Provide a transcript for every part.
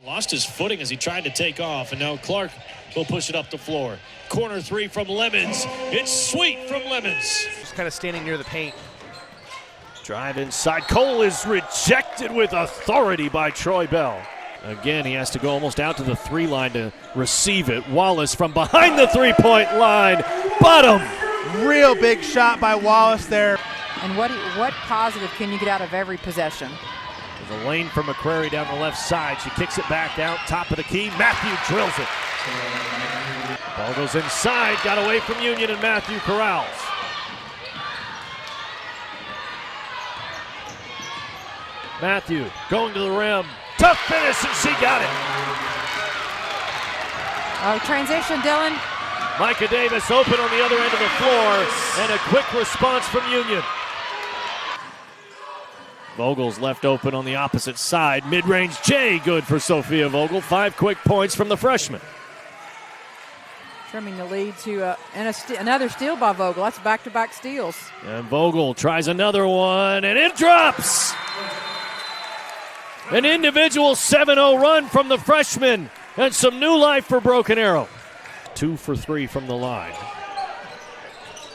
Lost his footing as he tried to take off, and now Clark will push it up the floor. Corner three from Lemons. It's sweet from Lemons. Just kind of standing near the paint. Drive inside. Cole is rejected with authority by Troy Bell. Again, he has to go almost out to the three line to receive it. Wallace from behind the three-point line. Bottom. Real big shot by Wallace there. And what positive can you get out of every possession? There's a lane for McCrary down the left side. She kicks it back out, top of the key. Matthew drills it. Ball goes inside, got away from Union, and Matthew corrals. Matthew going to the rim. Tough finish, and she got it. Oh, transition, Dylan. Micah Davis open on the other end of the floor, and a quick response from Union. Vogel's left open on the opposite side. Mid-range J, good for Sophia Vogel. 5 quick points from the freshman. Trimming the lead to another steal by Vogel. That's back-to-back steals. And Vogel tries another one, and it drops! An individual 7-0 run from the freshman, and some new life for Broken Arrow. 2 for 3 from the line.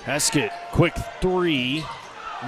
Heskett, quick three.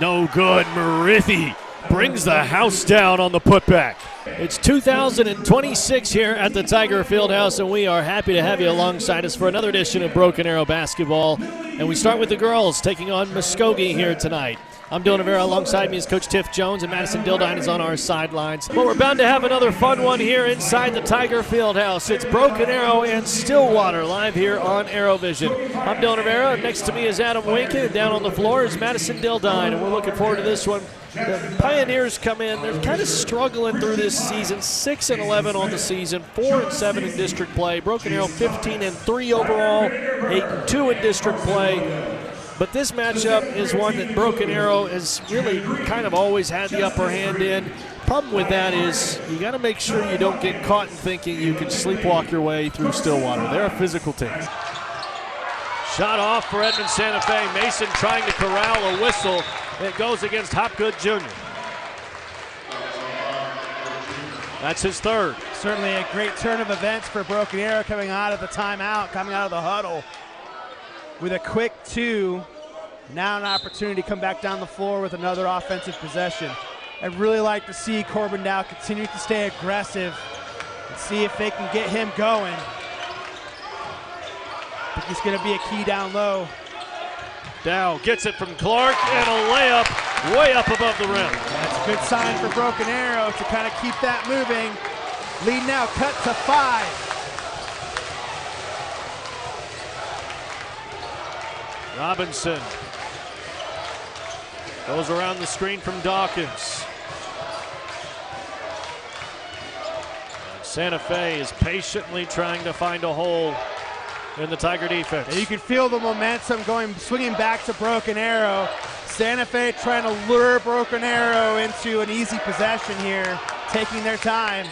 No good. Marithi brings the house down on the putback. It's 2026 here at the Tiger Fieldhouse, and we are happy to have you alongside us for another edition of Broken Arrow Basketball. And we start with the girls taking on Muskogee here tonight. I'm Dylan Rivera. Alongside me is Coach Tiff Jones, and Madison Dildine is on our sidelines. But we're bound to have another fun one here inside the Tiger Fieldhouse. It's Broken Arrow and Stillwater live here on ArrowVision. I'm Dylan Rivera. Next to me is Adam Winkin, and down on the floor is Madison Dildine, and we're looking forward to this one. The Pioneers come in. They're kind of struggling through this season. 6-11 on the season, 4-7 in district play. Broken Arrow 15-3 overall, 8-2 in district play. But this matchup is one that Broken Arrow has really kind of always had the upper hand in. Problem with that is you got to make sure you don't get caught in thinking you can sleepwalk your way through Stillwater. They're a physical team. Shot off for Edmond Santa Fe. Mason trying to corral a whistle. It goes against Hopgood Jr. That's his third. Certainly a great turn of events for Broken Arrow coming out of the timeout, coming out of the huddle. With a quick two, now an opportunity to come back down the floor with another offensive possession. I'd really like to see Corbin Dow continue to stay aggressive and see if they can get him going. I think he's going to be a key down low. Dow gets it from Clark, and a layup way up above the rim. That's a good sign for Broken Arrow to kind of keep that moving. Lead now cut to 5. Robinson goes around the screen from Dawkins. And Santa Fe is patiently trying to find a hole in the Tiger defense. And you can feel the momentum swinging back to Broken Arrow. Santa Fe trying to lure Broken Arrow into an easy possession here, taking their time.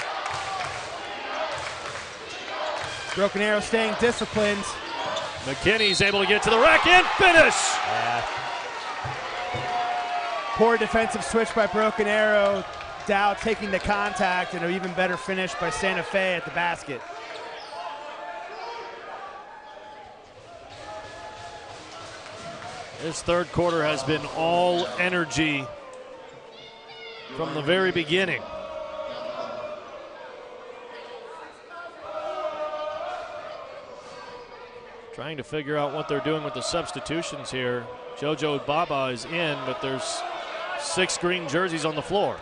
Broken Arrow staying disciplined. McKinney's able to get to the rack and finish. Yeah. Poor defensive switch by Broken Arrow. Dow taking the contact, and an even better finish by Santa Fe at the basket. This third quarter has been all energy from the very beginning. Trying to figure out what they're doing with the substitutions here. JoJo Baba is in, but there's 6 green jerseys on the floor.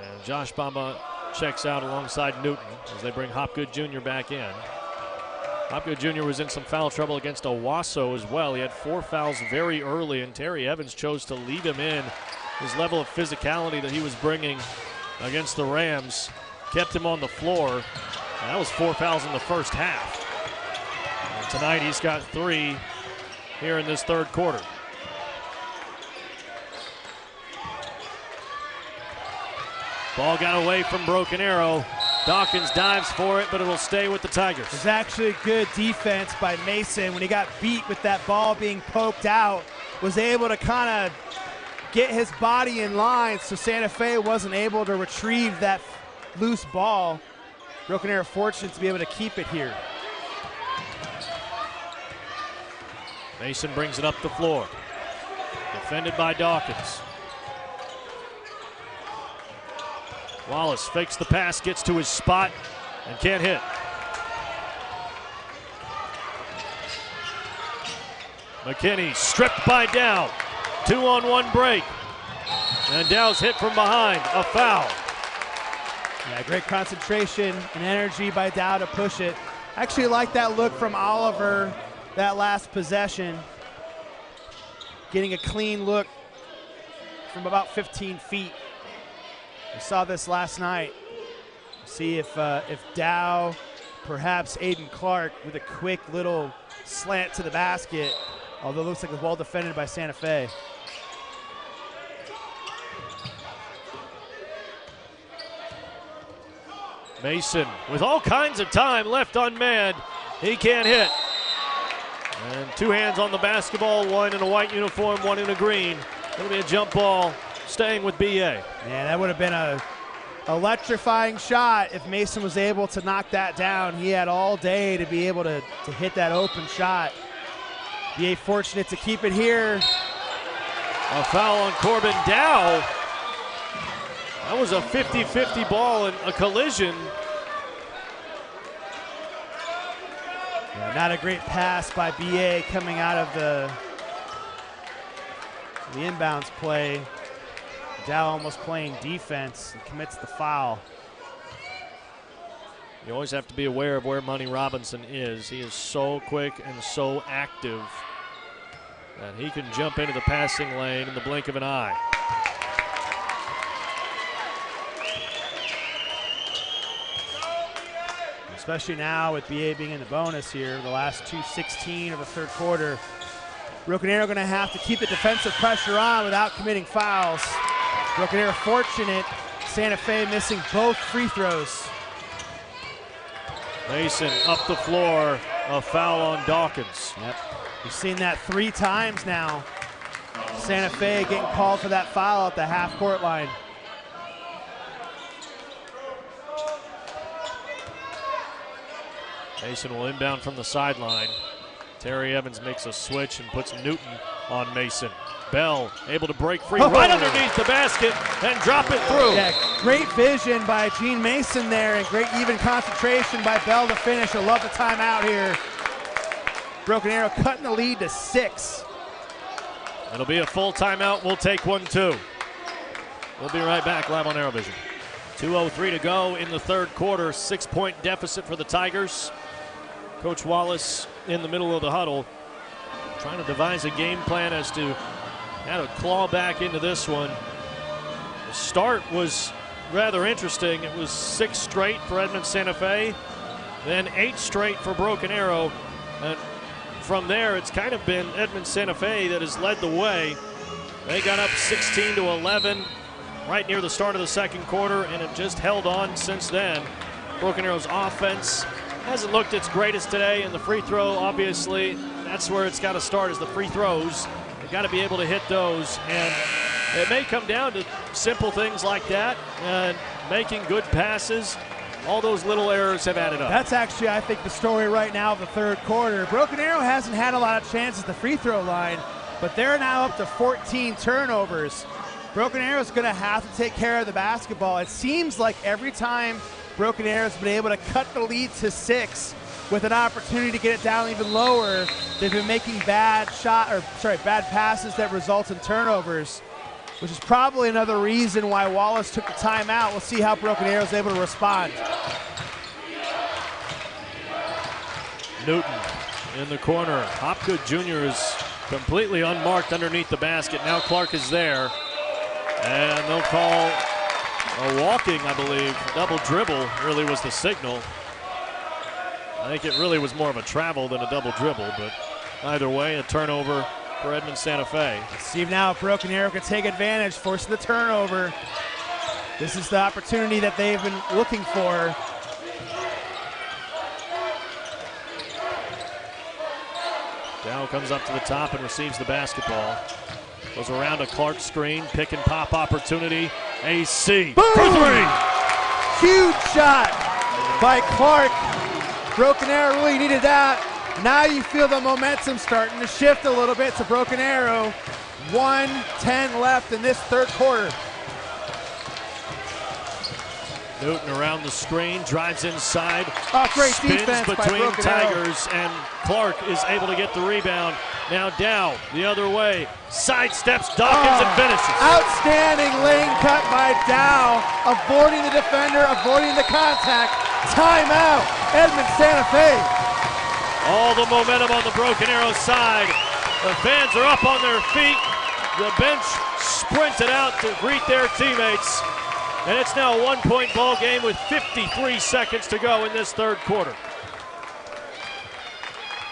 And Josh Baba checks out alongside Newton as they bring Hopgood Jr. back in. Hopgood Jr. was in some foul trouble against Owasso as well. He had 4 fouls very early, and Terry Evans chose to leave him in. His level of physicality that he was bringing against the Rams kept him on the floor. And that was 4 fouls in the first half. And tonight he's got 3 here in this third quarter. Ball got away from Broken Arrow. Dawkins dives for it, but it will stay with the Tigers. It was actually good defense by Mason when he got beat with that ball being poked out. Was able to kind of get his body in line so Santa Fe wasn't able to retrieve that loose ball. Broken Arrow fortunate to be able to keep it here. Mason brings it up the floor. Defended by Dawkins. Wallace fakes the pass, gets to his spot, and can't hit. McKinney stripped by Dow. 2-on-1 break. And Dow's hit from behind, a foul. Yeah, great concentration and energy by Dow to push it. Actually like that look from Oliver, that last possession. Getting a clean look from about 15 feet. We saw this last night. See if Dow, perhaps Aiden Clark with a quick little slant to the basket, although it looks like it's well defended by Santa Fe. Mason with all kinds of time left unmanned. He can't hit. And two hands on the basketball, one in a white uniform, one in a green. It'll be a jump ball staying with BA. Man, that would have been a electrifying shot if Mason was able to knock that down. He had all day to be able to hit that open shot. BA fortunate to keep it here. A foul on Corbin Dow. That was a 50-50 ball and a collision. Yeah, not a great pass by BA coming out of the inbounds play. Dow almost playing defense and commits the foul. You always have to be aware of where Money Robinson is. He is so quick and so active that he can jump into the passing lane in the blink of an eye. Especially now with BA being in the bonus here, the last 2:16 of the third quarter. Broken Arrow gonna have to keep the defensive pressure on without committing fouls. Broken Arrow fortunate, Santa Fe missing both free throws. Mason up the floor, a foul on Dawkins. Yep, we've seen that 3 times now. Santa Fe getting called for that foul at the half-court line. Mason will inbound from the sideline. Terry Evans makes a switch and puts Newton on Mason. Bell able to break free right underneath the basket and drop it through. Yeah, great vision by Gene Mason there and great even concentration by Bell to finish. I love the timeout here. Broken Arrow cutting the lead to 6. It'll be a full timeout. We'll take one too. We'll be right back live on AeroVision. 2:03 to go in the third quarter. 6-point deficit for the Tigers. Coach Wallace in the middle of the huddle trying to devise a game plan as to how to claw back into this one. The start was rather interesting. It was 6 straight for Edmond Santa Fe, then 8 straight for Broken Arrow. And from there, it's kind of been Edmond Santa Fe that has led the way. They got up 16-11 right near the start of the second quarter and have just held on since then. Broken Arrow's offense hasn't looked its greatest today, and the free throw, obviously, that's where it's got to start, is the free throws. They've got to be able to hit those, and it may come down to simple things like that and making good passes. All those little errors have added up. That's actually, I think, the story right now of the third quarter. Broken Arrow hasn't had a lot of chances at the free throw line, but they're now up to 14 turnovers. Broken Arrow's going to have to take care of the basketball. It seems like every time Broken Arrow's been able to cut the lead to 6 with an opportunity to get it down even lower, they've been making bad passes that result in turnovers, which is probably another reason why Wallace took the timeout. We'll see how Broken Arrow's able to respond. Newton in the corner. Hopgood Jr. is completely unmarked underneath the basket. Now Clark is there, and they'll call a walking, I believe. Double dribble really was the signal. I think it really was more of a travel than a double dribble, but either way, a turnover for Edmond Santa Fe. Let's see now if Broken Arrow can take advantage, forcing the turnover. This is the opportunity that they've been looking for. Dow comes up to the top and receives the basketball. Goes around a Clark screen, pick and pop opportunity. AC Boom! for three. Huge shot by Clark. Broken Arrow really needed that. Now you feel the momentum starting to shift a little bit to Broken Arrow. 1:10 left in this third quarter. Newton around the screen, drives inside. Oh, great spins defense by between Broken Arrow. Tigers, and Clark is able to get the rebound. Now Dow the other way, sidesteps Dawkins and finishes. Outstanding lane cut by Dow, avoiding the defender, avoiding the contact. Timeout, Edmond Santa Fe. All the momentum on the Broken Arrow side. The fans are up on their feet. The bench sprinted out to greet their teammates. And it's now a 1-point ball game with 53 seconds to go in this third quarter.